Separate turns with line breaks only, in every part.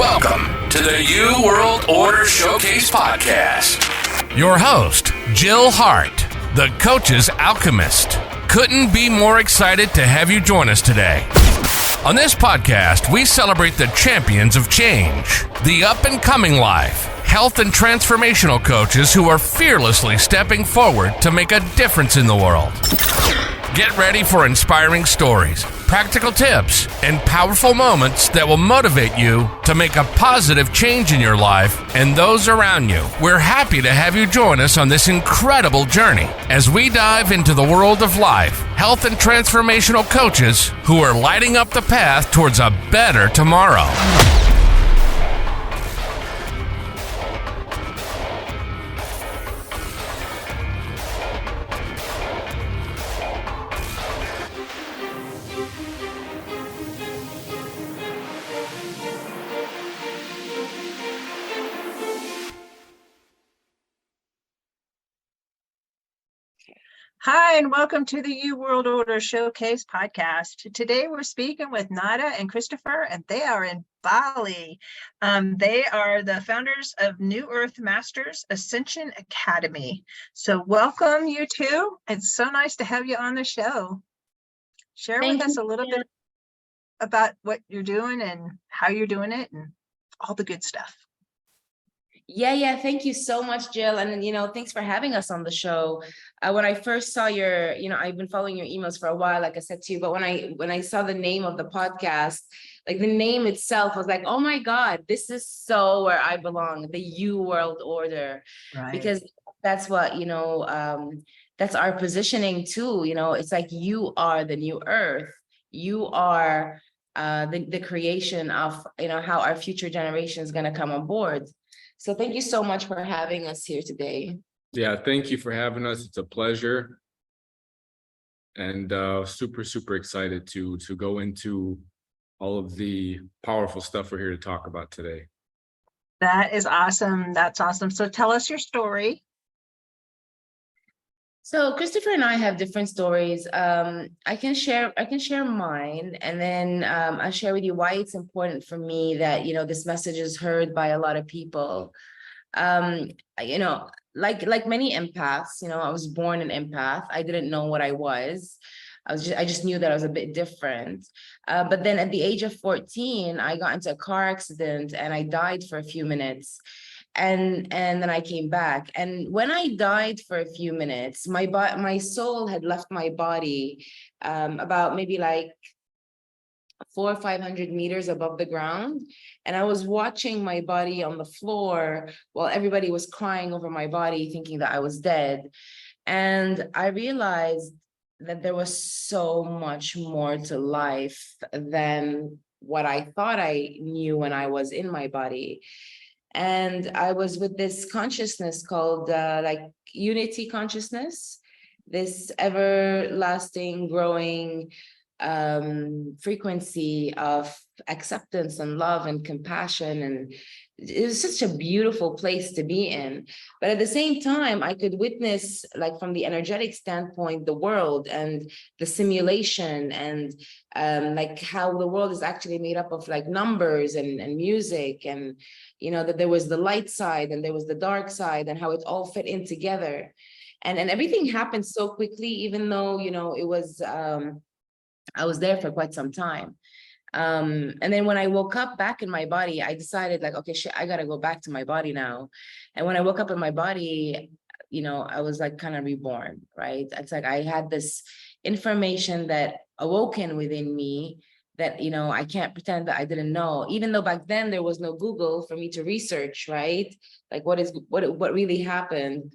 Welcome to the New World Order Showcase Podcast. Your host, Jill Hart, the Coach's Alchemist. Couldn't be more excited to have you join us today. On this podcast, we celebrate the champions of change, the up-and-coming life, health and transformational coaches who are fearlessly stepping forward to make a difference in the world. Get ready for inspiring stories, practical tips, and powerful moments that will motivate you to make a positive change in your life and those around you. We're happy to have you join us on this incredible journey as we dive into the world of life, health, and transformational coaches who are lighting up the path towards a better tomorrow.
Hi, and welcome to the New World Order Showcase podcast. Today we're speaking with Nada and Christopher, and they are in Bali. They are the founders of New Earth Masters Ascension Academy. So welcome, you two. It's so nice to have you on the show. Share with us a little bit about what you're doing and how you're doing it and all the good stuff.
Yeah. Thank you so much, Jill. And, thanks for having us on the show. When I first saw your, I've been following your emails for a while, like I said to you, but when I saw the name of the podcast, like the name itself, I was like, oh my God, this is so where I belong, the U World Order,
Right.
Because that's what, that's our positioning too. It's like you are the new Earth. You are the creation of, how our future generation is going to come on board. So thank you so much for having us here today.
Yeah, thank you for having us. It's a pleasure. And super excited to go into all of the powerful stuff we're here to talk about today.
That is awesome. That's awesome. So tell us your story.
So Christopher and I have different stories. I can share mine, and then I'll share with you why it's important for me that, this message is heard by a lot of people. Like many empaths, I was born an empath. I didn't know what I was. I just knew that I was a bit different. But then at the age of 14, I got into a car accident and I died for a few minutes. And then I came back. And when I died for a few minutes, my soul had left my body about maybe like 400 or 500 meters above the ground. And I was watching my body on the floor while everybody was crying over my body, thinking that I was dead. And I realized that there was so much more to life than what I thought I knew when I was in my body. And I was with this consciousness called unity consciousness, this everlasting growing frequency of acceptance and love and compassion. And it was such a beautiful place to be in. But at the same time, I could witness, like from the energetic standpoint, the world and the simulation and like how the world is actually made up of like numbers and music, and that there was the light side and there was the dark side, and how it all fit in together. And everything happened so quickly, even though it was I was there for quite some time. And then when I woke up back in my body, I decided like, okay, shit, I gotta go back to my body now. And when I woke up in my body, I was like kind of reborn, right? It's like I had this information that awoken within me that, I can't pretend that I didn't know, even though back then there was no Google for me to research, right? Like what really happened.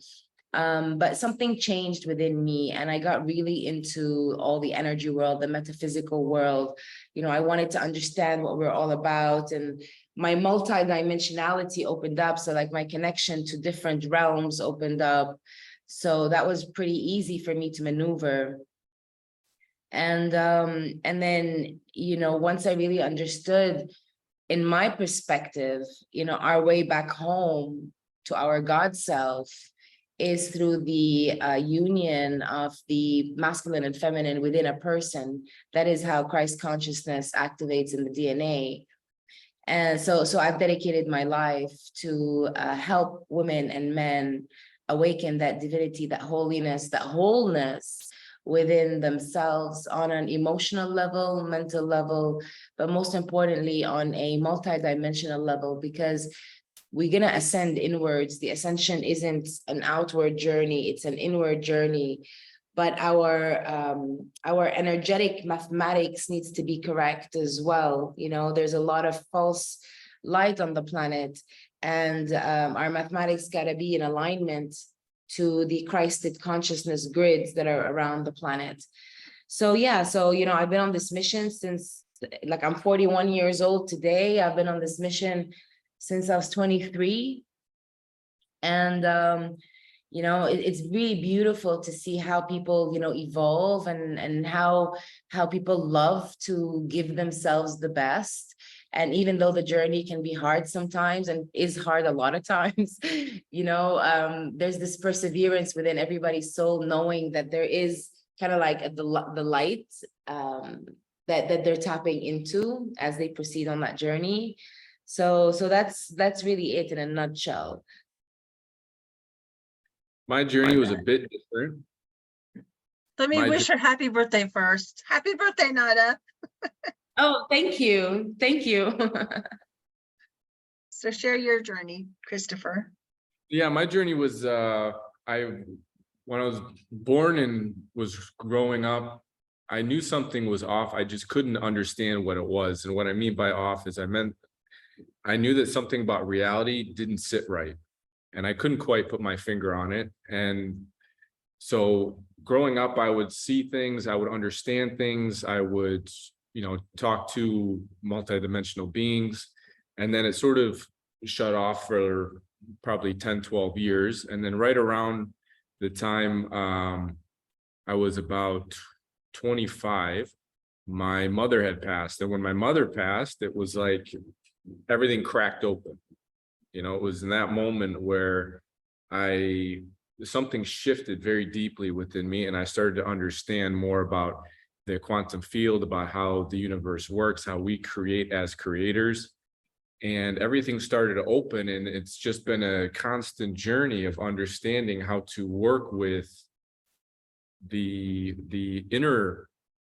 But something changed within me, and I got really into all the energy world, the metaphysical world. I wanted to understand what we're all about, and my multi-dimensionality opened up. So like my connection to different realms opened up. So that was pretty easy for me to maneuver. And then, once I really understood in my perspective, our way back home to our God self is through the union of the masculine and feminine within a person. That is how Christ consciousness activates in the DNA. And so I've dedicated my life to help women and men awaken that divinity, that holiness, that wholeness within themselves on an emotional level, mental level, but most importantly on a multidimensional level, because we're going to ascend inwards. The ascension isn't an outward journey, it's an inward journey. But our energetic mathematics needs to be correct as well. You know, there's a lot of false light on the planet, and our mathematics got to be in alignment to the Christed consciousness grids that are around the planet. So yeah, so you know, I've been on this mission since, like, I'm 41 years old today. I've been on this mission since I was 23, and you know, it's really beautiful to see how people, you know, evolve, and how people love to give themselves the best. And even though the journey can be hard sometimes, and is hard a lot of times, you know, there's this perseverance within everybody's soul, knowing that there is kind of like the light that they're tapping into as they proceed on that journey. So that's really it in a nutshell.
My journey was a bit different.
Let me wish her happy birthday first. Happy birthday, Nada.
Oh, thank you. Thank you.
So share your journey, Christopher.
Yeah, my journey was, when I was born and was growing up, I knew something was off. I just couldn't understand what it was. And what I mean by off is I knew that something about reality didn't sit right, and I couldn't quite put my finger on it. And so growing up, I would see things, I would understand things, I would, you know, talk to multidimensional beings, and then it sort of shut off for probably 10, 12 years. And then right around the time I was about 25, my mother had passed. And when my mother passed, it was like everything cracked open. You know, it was in that moment where something shifted very deeply within me, and I started to understand more about the quantum field, about how the universe works, how we create as creators, and everything started to open. And it's just been a constant journey of understanding how to work with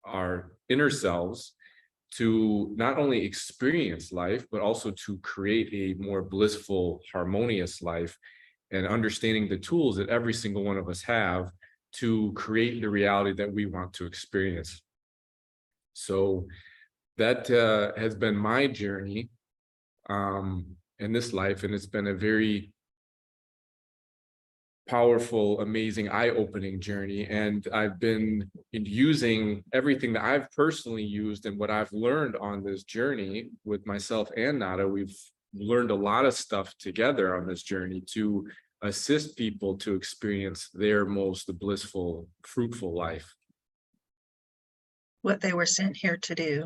our inner selves, to not only experience life, but also to create a more blissful, harmonious life, and understanding the tools that every single one of us have to create the reality that we want to experience. So that has been my journey in this life, and it's been a very powerful, amazing, eye-opening journey. And I've been using everything that I've personally used and what I've learned on this journey with myself and Nada. We've learned a lot of stuff together on this journey to assist people to experience their most blissful, fruitful life.
What they were sent here to do.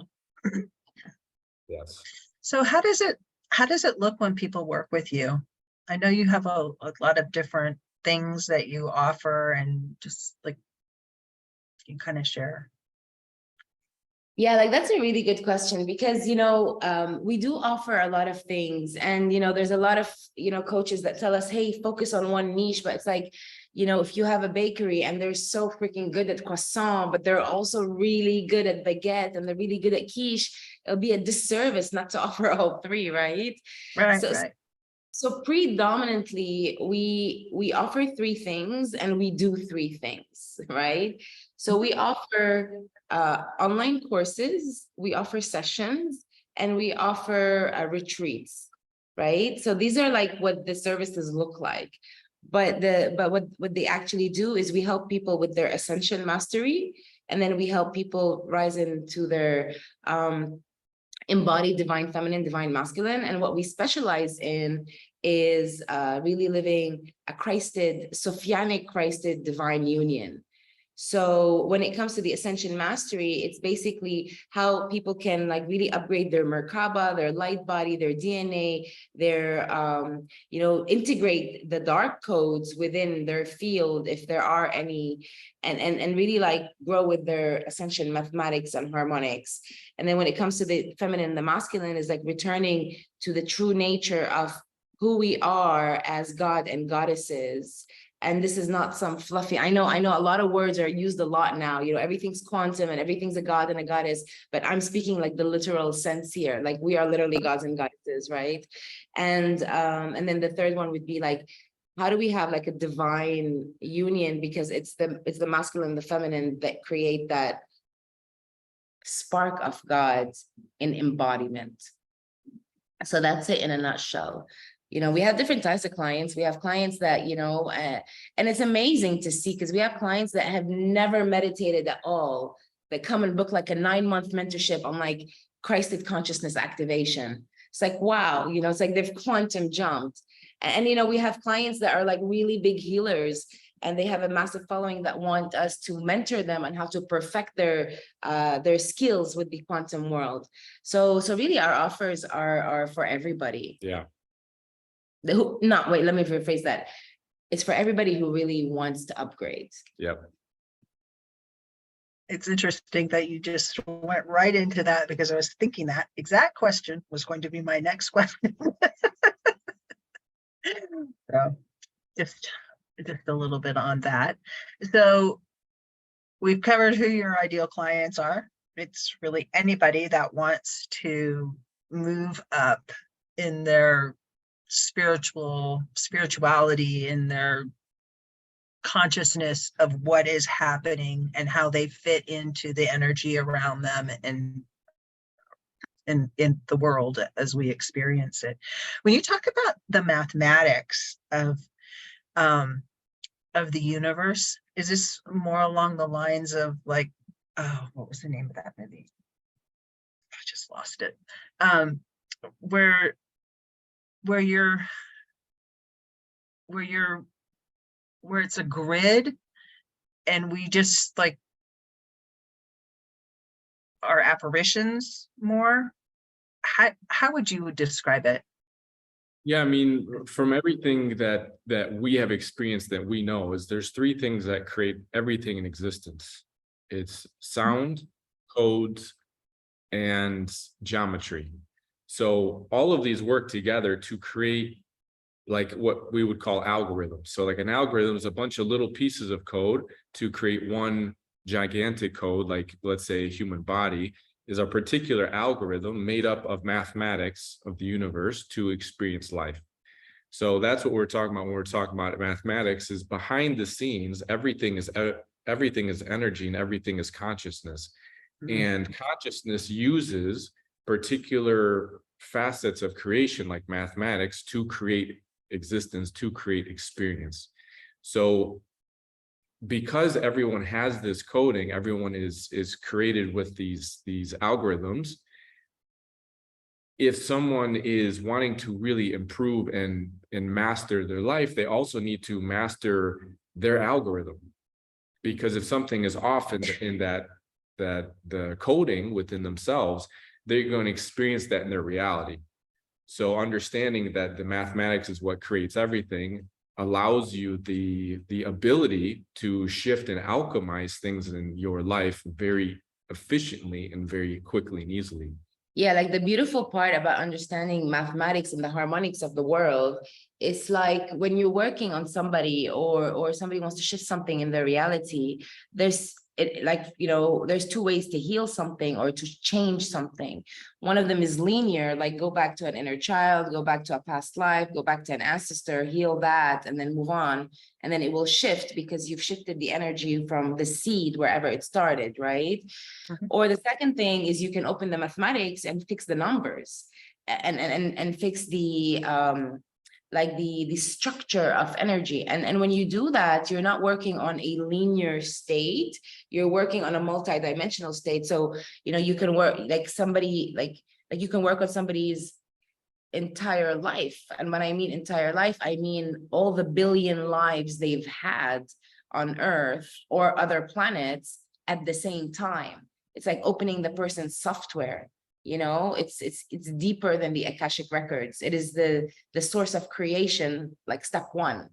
Yes.
So how does it look when people work with you? I know you have a lot of different things that you offer, and just like you kind of share.
Yeah, like that's a really good question, because, you know, we do offer a lot of things, and, you know, there's a lot of, you know, coaches that tell us, hey, focus on one niche. But it's like, you know, if you have a bakery and they're so freaking good at croissant, but they're also really good at baguette and they're really good at quiche, it'll be a disservice not to offer all three, right?
Right,
so,
right.
So predominantly, we offer three things and we do three things, right? So we offer online courses, we offer sessions, and we offer retreats, right? So these are like what the services look like. But what they actually do is we help people with their ascension mastery, and then we help people rise into their embodied divine feminine, divine masculine. And what we specialize in is really living a Christed, Sophianic Christed divine union. So when it comes to the ascension mastery, it's basically how people can like really upgrade their Merkaba, their light body, their DNA, their, integrate the dark codes within their field, if there are any, and really like grow with their ascension mathematics and harmonics. And then when it comes to the feminine and the masculine, is like returning to the true nature of who we are as God and goddesses. And this is not some fluffy, I know a lot of words are used a lot now, everything's quantum and everything's a god and a goddess, but I'm speaking like the literal sense here, like we are literally gods and goddesses, right? And then the third one would be like, how do we have like a divine union? Because it's the masculine and the feminine that create that spark of God in embodiment. So that's it in a nutshell. We have different types of clients. We have clients that, and it's amazing to see, because we have clients that have never meditated at all, that come and book like a 9-month mentorship on like Christed consciousness activation. It's like, wow, it's like they've quantum jumped. And, we have clients that are like really big healers, and they have a massive following that want us to mentor them on how to perfect their skills with the quantum world. So really our offers are for everybody.
Yeah.
Let me rephrase that. It's for everybody who really wants to upgrade.
Yep.
It's interesting that you just went right into that, because I was thinking that exact question was going to be my next question. So just a little bit on that. So we've covered who your ideal clients are. It's really anybody that wants to move up in their spirituality, in their consciousness of what is happening and how they fit into the energy around them and in the world as we experience it. When you talk about the mathematics of the universe, is this more along the lines of like, oh, what was the name of that movie? I just lost it. Where it's a grid and we just like are apparitions more? How would you describe it?
Yeah, I mean, from everything that we have experienced, that we know, is there's 3 things that create everything in existence. It's sound, codes, and geometry. So all of these work together to create like what we would call algorithms. So like an algorithm is a bunch of little pieces of code to create one gigantic code, like let's say a human body is a particular algorithm made up of mathematics of the universe to experience life. So that's what we're talking about when we're talking about mathematics. Is behind the scenes, everything is energy and everything is consciousness. Mm-hmm. And consciousness uses particular facets of creation like mathematics to create existence, to create experience. So because everyone has this coding, everyone is created with these algorithms. If someone is wanting to really improve and master their life, they also need to master their algorithm. Because if something is off in that the coding within themselves, they're going to experience that in their reality. So understanding that the mathematics is what creates everything allows you the ability to shift and alchemize things in your life very efficiently and very quickly and easily.
Yeah, like the beautiful part about understanding mathematics and the harmonics of the world, it's like when you're working on somebody or somebody wants to shift something in their reality, there's 2 ways to heal something or to change something. One of them is linear, like go back to an inner child, go back to a past life, go back to an ancestor, heal that, and then move on. And then it will shift because you've shifted the energy from the seed wherever it started, right? Mm-hmm. Or the second thing is you can open the mathematics and fix the numbers and fix the the structure of energy. And when you do that, you're not working on a linear state, you're working on a multi-dimensional state. So, you can work you can work on somebody's entire life. And when I mean entire life, I mean all the billion lives they've had on Earth or other planets at the same time. It's like opening the person's software. It's deeper than the Akashic records. It is the source of creation, like step one.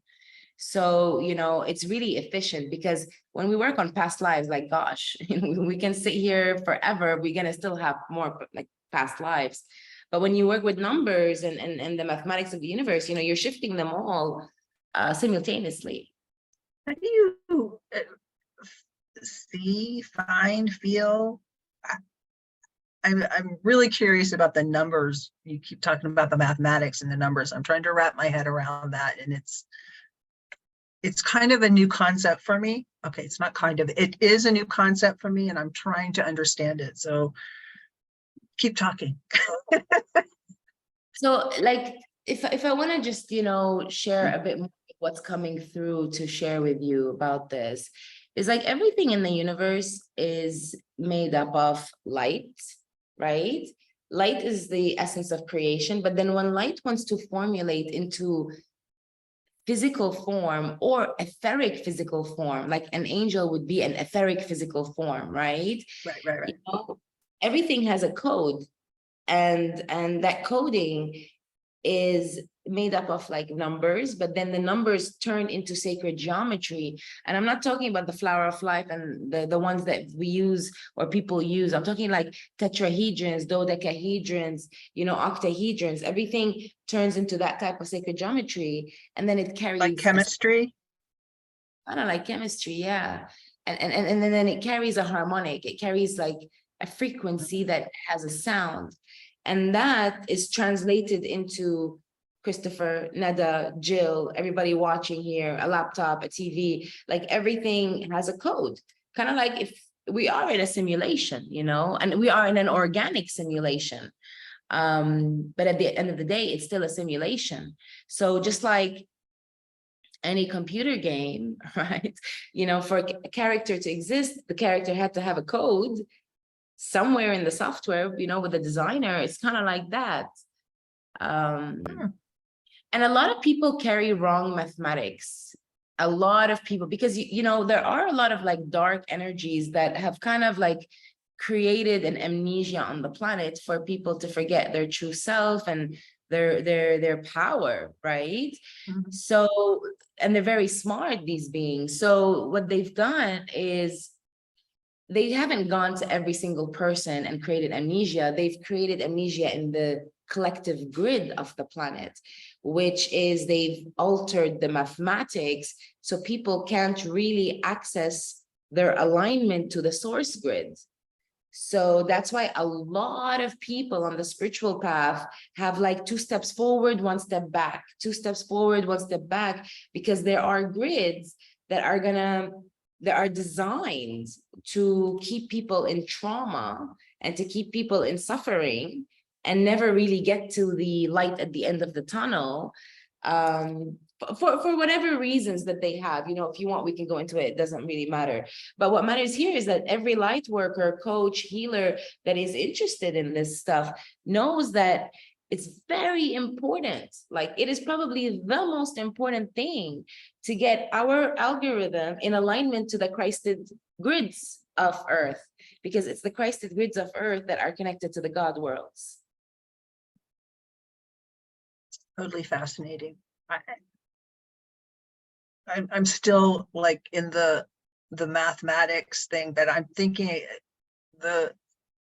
So, it's really efficient, because when we work on past lives, like, gosh, we can sit here forever. We're going to still have more like past lives. But when you work with numbers and the mathematics of the universe, you're shifting them all simultaneously.
How do you see, find, feel? I'm really curious about the numbers. You keep talking about the mathematics and the numbers. I'm trying to wrap my head around that, and it's kind of a new concept for me. Okay, it's not kind of, it is a new concept for me, and I'm trying to understand it. So keep talking.
So, like, if I want to just, share a bit more of what's coming through to share with you about this, is like everything in the universe is made up of light, right? Light is the essence of creation, but then when light wants to formulate into physical form or etheric physical form, like an angel would be an etheric physical form, right?
Right.
Everything has a code, and that coding is made up of like numbers, but then the numbers turn into sacred geometry. And I'm not talking about the flower of life and the ones that we use or people use. I'm talking like tetrahedrons, dodecahedrons, octahedrons. Everything turns into that type of sacred geometry, and then it carries
like chemistry.
I don't like chemistry, yeah. And then it carries a harmonic. It carries like a frequency that has a sound. And that is translated into Christopher, Neda, Jill, everybody watching here, a laptop, a TV, like everything has a code. Kind of like if we are in a simulation, and we are in an organic simulation. But at the end of the day, it's still a simulation. So just like any computer game, right? For a character to exist, the character had to have a code somewhere in the software, with the designer. It's kind of like that. And a lot of people carry wrong mathematics. A lot of people, because, there are a lot of like dark energies that have kind of like created an amnesia on the planet for people to forget their true self and their power, right? So, and they're very smart, these beings. So what they've done is they haven't gone to every single person and created amnesia. They've created amnesia in the collective grid of the planet, which is they've altered the mathematics so people can't really access their alignment to the source grid. So that's why a lot of people on the spiritual path have like 2 steps forward, 1 step back, 2 steps forward, 1 step back, because there are grids that are designed to keep people in trauma and to keep people in suffering and never really get to the light at the end of the tunnel, for whatever reasons that they have. If you want, we can go into it. It doesn't really matter. But what matters here is that every light worker, coach, healer that is interested in this stuff knows that it's very important. Like, it is probably the most important thing to get our algorithm in alignment to the Christed grids of Earth, because it's the Christed grids of Earth that are connected to the God worlds.
Totally fascinating. I'm still like in the mathematics thing, but I'm thinking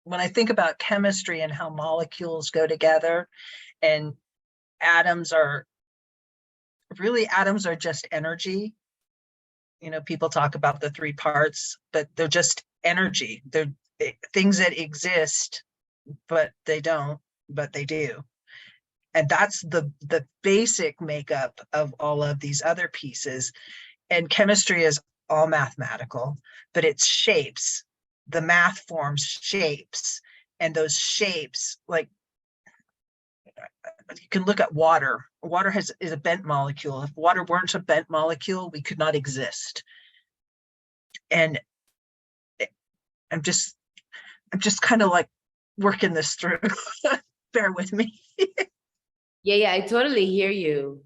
when I think about chemistry and how molecules go together, and atoms are just energy. People talk about the 3 parts, but they're just energy. They're things that exist, but they don't, but they do. And that's the basic makeup of all of these other pieces. And chemistry is all mathematical, but it's shapes. The math forms shapes, and those shapes, like, you can look at water. Water is a bent molecule. If water weren't a bent molecule, we could not exist. And I'm just kind of like working this through. Bear with me.
Yeah, I totally hear you.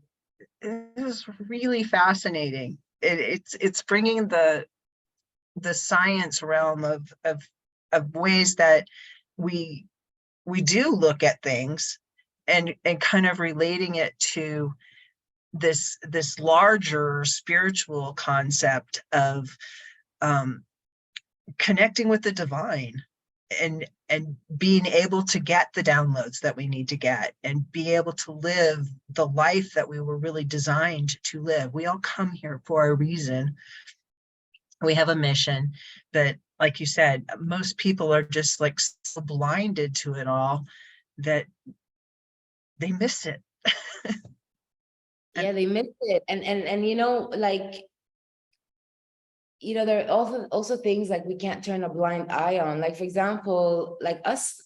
This is really fascinating. it's bringing the science realm of ways that we do look at things, and kind of relating it to this larger spiritual concept of connecting with the divine, and being able to get the downloads that we need to get, and be able to live the life that we were really designed to live. We all come here for a reason. We have a mission, but like you said, most people are just like so blinded to it all that they miss it.
Yeah, they miss it. And there are also things like we can't turn a blind eye on. Like, for example, like us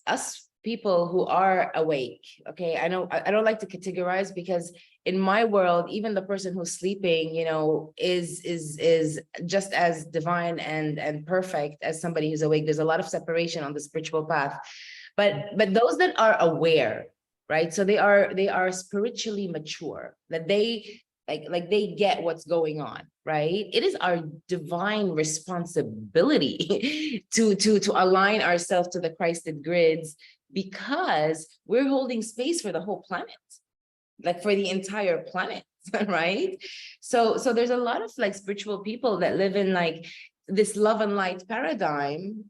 people who are awake. Okay, I know I don't like to categorize, because in my world, even the person who's sleeping, is just as divine and perfect as somebody who's awake. There's a lot of separation on the spiritual path, but those that are aware, right? So they are spiritually mature, that they like they get what's going on, right? It is our divine responsibility to align ourselves to the Christed grids, because we're holding space for the whole planet, like for the entire planet, right? So there's a lot of like spiritual people that live in like this love and light paradigm.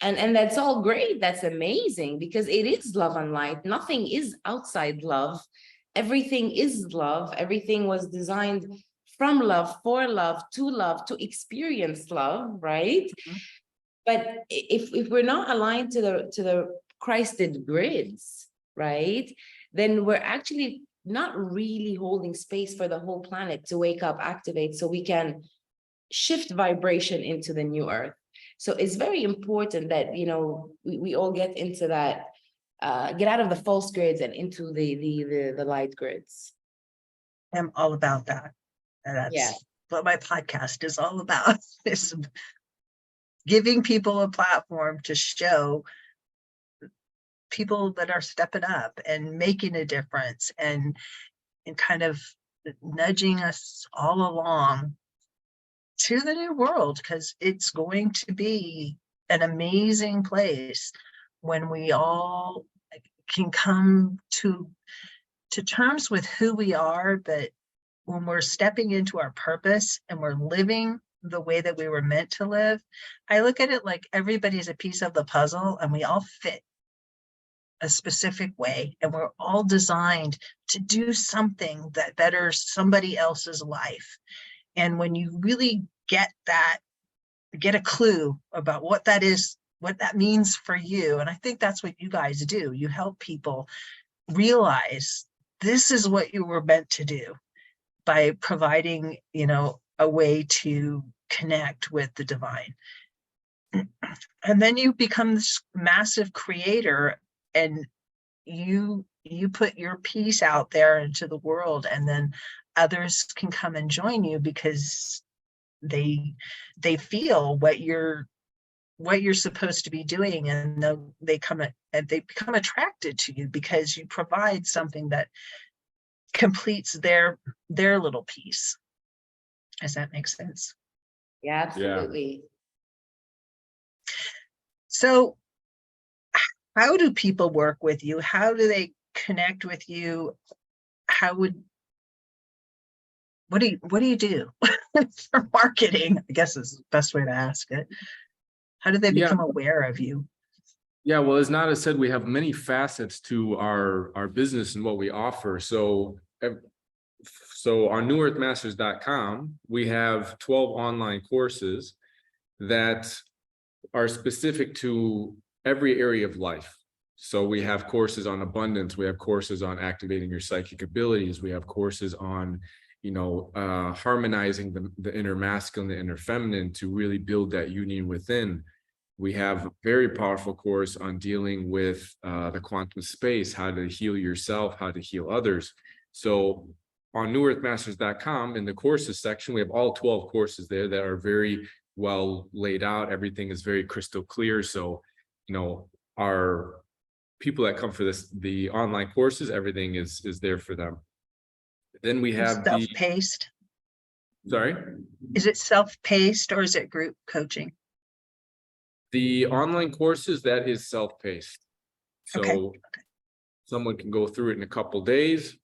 And that's all great. That's amazing, because it is love and light. Nothing is outside love. Everything is love. Everything was designed from love, for love, to experience love, right?
Mhm.
But if we're not aligned to the Christed grids, right, then we're actually not really holding space for the whole planet to wake up, activate, so we can shift vibration into the new earth. So it's very important that we all get into that, get out of the false grids and into the light grids.
I'm all about that. And that's what my podcast is all about, is giving people a platform to show people that are stepping up and making a difference, and kind of nudging us all along to the new world, because it's going to be an amazing place when we all can come to terms with who we are, but when we're stepping into our purpose and we're living the way that we were meant to live. I look at it like everybody's a piece of the puzzle, and we all fit a specific way, and we're all designed to do something that betters somebody else's life. And when you really get a clue about what that is, what that means for you, and I think that's what you guys do, you help people realize this is what you were meant to do, by providing a way to connect with the divine. And then you become this massive creator, and you put your piece out there into the world, and then others can come and join you, because they feel what you're supposed to be doing, and they become attracted to you because you provide something that completes their little piece. Does that make sense?
Yeah, absolutely.
So how do people work with you? How do they connect with you? What do you do for marketing? I guess is the best way to ask it. How do they become aware of you?
Yeah, well, as Nada said, we have many facets to our business and what we offer. So on newearthmasters.com, we have 12 online courses that are specific to every area of life. So we have courses on abundance, we have courses on activating your psychic abilities, we have courses on harmonizing the inner masculine, the inner feminine, to really build that union within. We have a very powerful course on dealing with the quantum space, how to heal yourself, how to heal others. So on newearthmasters.com, in the courses section, we have all 12 courses there that are very well laid out. Everything is very crystal clear. So, our people that come for the online courses, everything is there for them. Then we have
self-paced.
Sorry?
Is it self-paced or is it group coaching?
The online courses, that is self-paced.
Okay.
So someone can go through it in a couple days.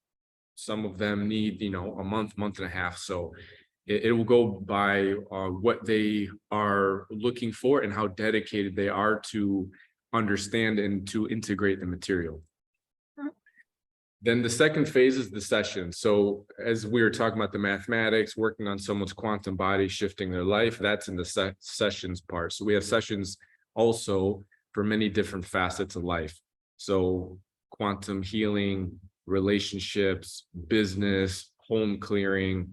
Some of them need, a month and a half. So it will go by what they are looking for and how dedicated they are to understand and to integrate the material. Then the second phase is the session. So as we were talking about the mathematics, working on someone's quantum body, shifting their life, that's in the sessions part. So we have sessions also for many different facets of life. So quantum healing, relationships, business, home clearing.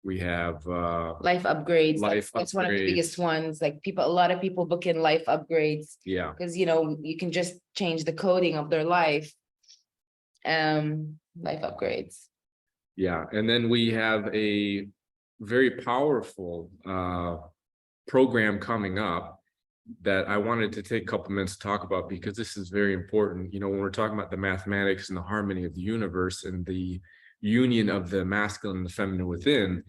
We have
Life upgrades.
Life
That's one of the
upgrades.
biggest ones. Like a lot of people book in life upgrades
yeah.
because you can just change the coding of their life. Life upgrades.
Yeah, and then we have a very powerful program coming up that I wanted to take a couple minutes to talk about, because this is very important. When we're talking about the mathematics and the harmony of the universe and the union of the masculine and the feminine within,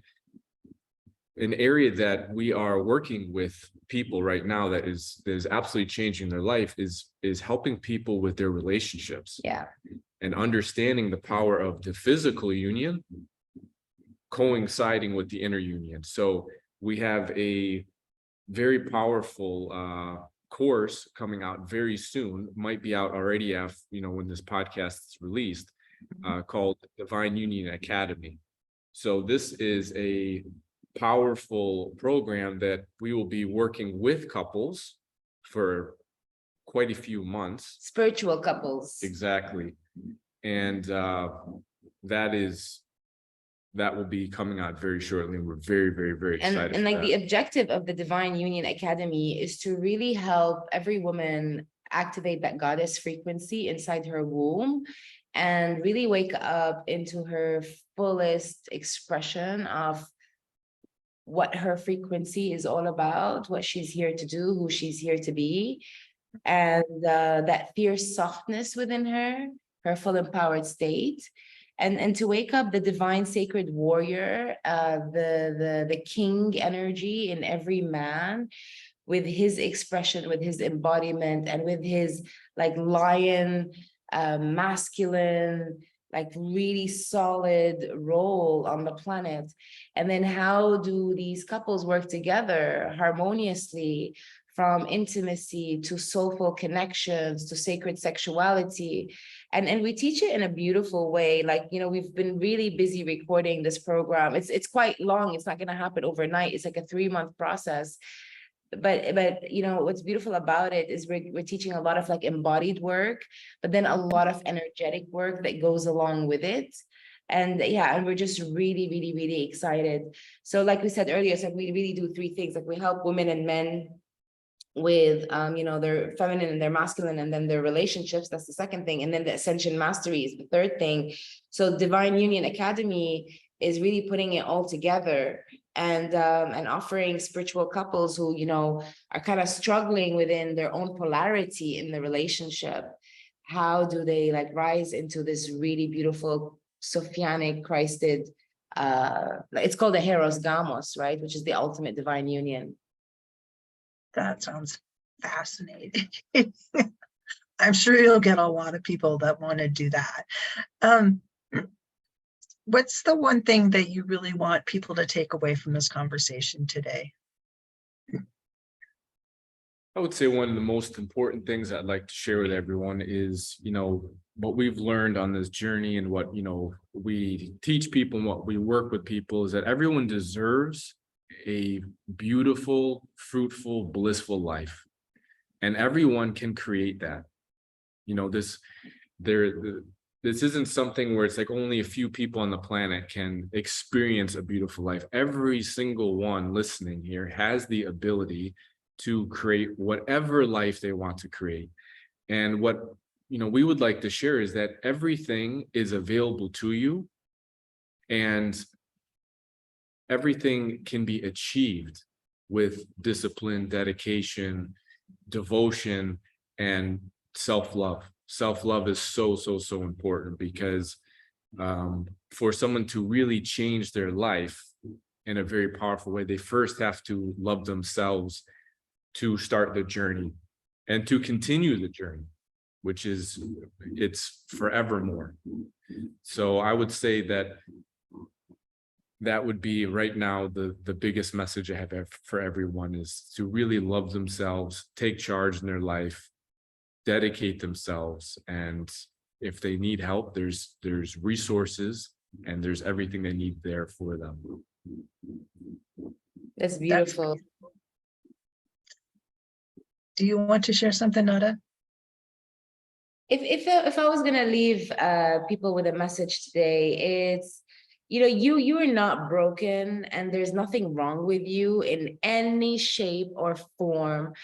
an area that we are working with people right now that is absolutely changing their life is helping people with their relationships.
Yeah.
And understanding the power of the physical union coinciding with the inner union. So we have a very powerful course coming out very soon, might be out already when this podcast is released, called Divine Union Academy. So this is a powerful program that we will be working with couples for quite a few months.
Spiritual couples.
Exactly. And that will be coming out very shortly. We're very, very, very excited.
And like the objective of the Divine Union Academy is to really help every woman activate that goddess frequency inside her womb and really wake up into her fullest expression of what her frequency is all about, what she's here to do, who she's here to be, and that fierce softness within her full empowered state, and to wake up the divine sacred warrior, the king energy in every man, with his expression, with his embodiment, and with his like lion, masculine, like really solid role on the planet. And then how do these couples work together harmoniously, from intimacy to soulful connections to sacred sexuality. And we teach it in a beautiful way. Like, we've been really busy recording this program. It's quite long. It's not going to happen overnight. It's like a 3-month process. But what's beautiful about it is we're teaching a lot of like embodied work, but then a lot of energetic work that goes along with it. And we're just really, really, really excited. So like we said earlier, so we really do 3 things. Like we help women and men with their feminine and their masculine, and then their relationships. That's the second thing. And then the ascension mastery is the third thing. So Divine Union Academy is really putting it all together and offering spiritual couples who are kind of struggling within their own polarity in the relationship. How do they like rise into this really beautiful Sophianic Christed, it's called the Heros Gamos, right, which is the ultimate divine union.
That sounds fascinating. I'm sure you'll get a lot of people that want to do that. What's the one thing that you really want people to take away from this conversation today?
I would say one of the most important things I'd like to share with everyone is, what we've learned on this journey, and what, we teach people and what we work with people, is that everyone deserves a beautiful, fruitful, blissful life, and everyone can create that. This isn't something where it's like only a few people on the planet can experience a beautiful life. Every single one listening here has the ability to create whatever life they want to create. And what we would like to share is that everything is available to you, and everything can be achieved with discipline, dedication, devotion, and self-love. Self-love is so important, because For someone to really change their life in a very powerful way, they first have to love themselves to start the journey and to continue the journey, which is, it's forevermore. So I would say that that would be right now the biggest message I have for everyone, is to really love themselves, take charge in their life, dedicate themselves, and if they need help, there's resources and there's everything they need there for them.
That's beautiful.
Do you want to share something, Nada?
If I was gonna leave people with a message today, it's, you are not broken, and there's nothing wrong with you in any shape or form.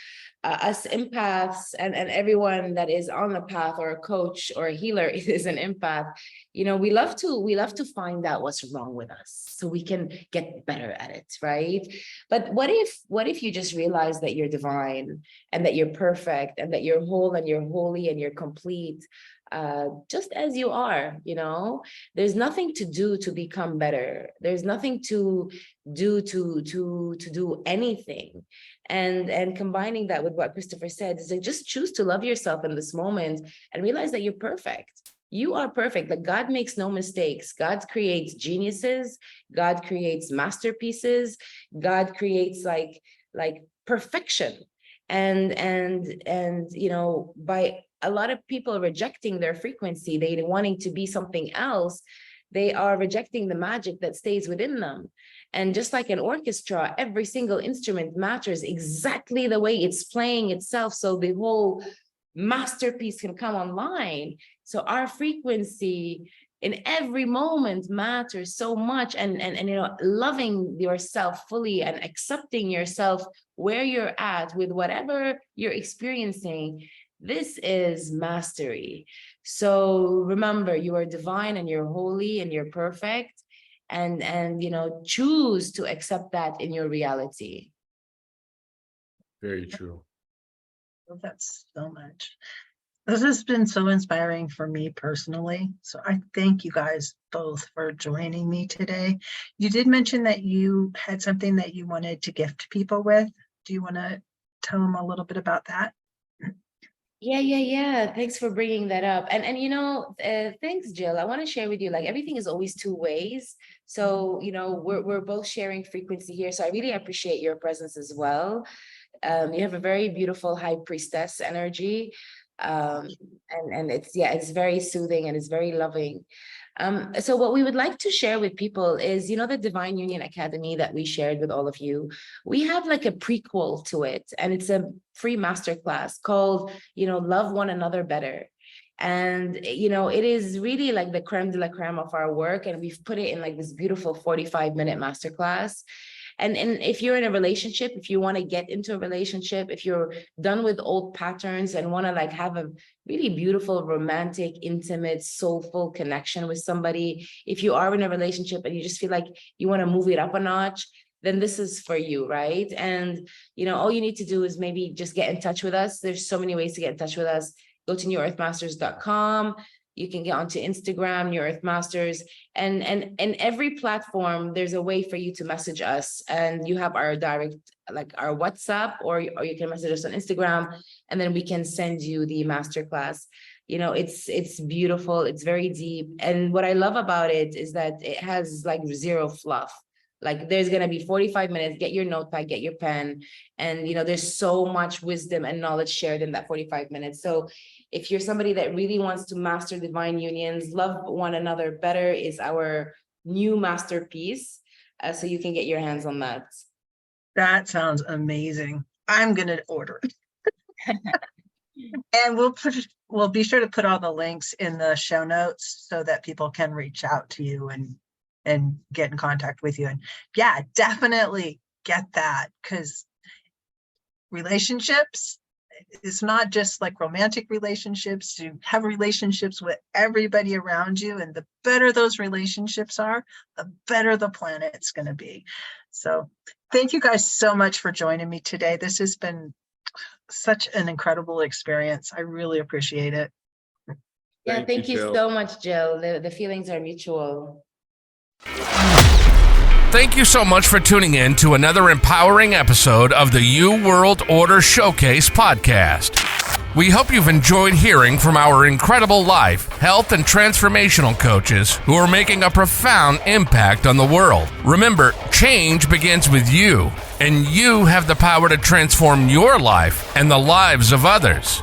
Us empaths and everyone that is on the path, or a coach or a healer is an empath. We love to find out what's wrong with us so we can get better at it, right? But what if you just realize that you're divine, and that you're perfect, and that you're whole, and you're holy, and you're complete, just as you are. There's nothing to do to become better. There's nothing to do to do anything. And combining that with what Christopher said is like, just choose to love yourself in this moment and realize that you're perfect. You are perfect. Like, God makes no mistakes. God creates geniuses. God creates masterpieces. God creates like perfection. And by a lot of people rejecting their frequency, they wanting to be something else, they are rejecting the magic that stays within them. And just like an orchestra, every single instrument matters exactly the way it's playing itself, so the whole masterpiece can come online. So our frequency in every moment matters so much. And loving yourself fully and accepting yourself where you're at with whatever you're experiencing, this is mastery. So remember, you are divine, and you're holy, and you're perfect, and choose to accept that in your reality.
Very true.
Love that so much. This has been so inspiring for me personally. So I thank you guys both for joining me today. You did mention that you had something that you wanted to gift people with. Do you want to tell them a little bit about that?
Yeah. Thanks for bringing that up. And thanks, Jill. I want to share with you, like, everything is always two ways. So, we're both sharing frequency here. So I really appreciate your presence as well. You have a very beautiful high priestess energy. And it's very soothing, and it's very loving. So what we would like to share with people is, the Divine Union Academy that we shared with all of you, we have like a prequel to it, and it's a free masterclass called, Love One Another Better. And, it is really like the creme de la creme of our work. And we've put it in like this beautiful 45-minute masterclass. And if you're in a relationship, if you want to get into a relationship, if you're done with old patterns and want to like have a really beautiful, romantic, intimate, soulful connection with somebody, if you are in a relationship and you just feel like you want to move it up a notch, then this is for you, right? And, all you need to do is maybe just get in touch with us. There's so many ways to get in touch with us. Go to newearthmasters.com. You can get onto Instagram, New Earth Masters, and every platform, there's a way for you to message us. And you have our direct, like our WhatsApp, or you can message us on Instagram, and then we can send you the masterclass. It's beautiful. It's very deep. And what I love about it is that it has like zero fluff. Like, there's going to be 45 minutes, get your notepad, get your pen. And, there's so much wisdom and knowledge shared in that 45 minutes. So if you're somebody that really wants to master divine unions, Love One Another Better is our new masterpiece. So you can get your hands on that.
That sounds amazing. I'm going to order it. And we'll be sure to put all the links in the show notes so that people can reach out to you and get in contact with you. And yeah, definitely get that, because relationships, it's not just like romantic relationships. You have relationships with everybody around you, and the better those relationships are, the better the planet's going to be. So thank you guys so much for joining me today. This has been such an incredible experience. I really appreciate it.
Yeah, thank you
Jill.
so much, Jill. The feelings are mutual.
Thank you so much for tuning in to another empowering episode of the You World Order Showcase podcast. We hope you've enjoyed hearing from our incredible life, health, and transformational coaches who are making a profound impact on the world. Remember, change begins with you, and you have the power to transform your life and the lives of others.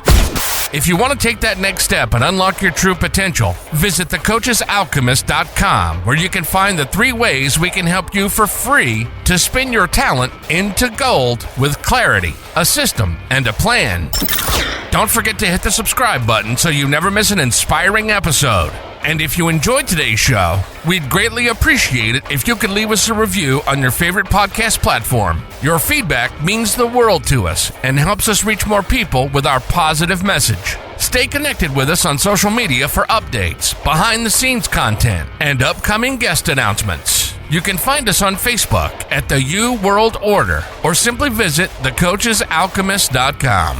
If you want to take that next step and unlock your true potential, visit thecoachesalchemist.com, where you can find the 3 ways we can help you for free to spin your talent into gold with clarity, a system, and a plan. Don't forget to hit the subscribe button so you never miss an inspiring episode. And if you enjoyed today's show, we'd greatly appreciate it if you could leave us a review on your favorite podcast platform. Your feedback means the world to us and helps us reach more people with our positive message. Stay connected with us on social media for updates, behind-the-scenes content, and upcoming guest announcements. You can find us on Facebook at the You World Order or simply visit thecoachesalchemist.com.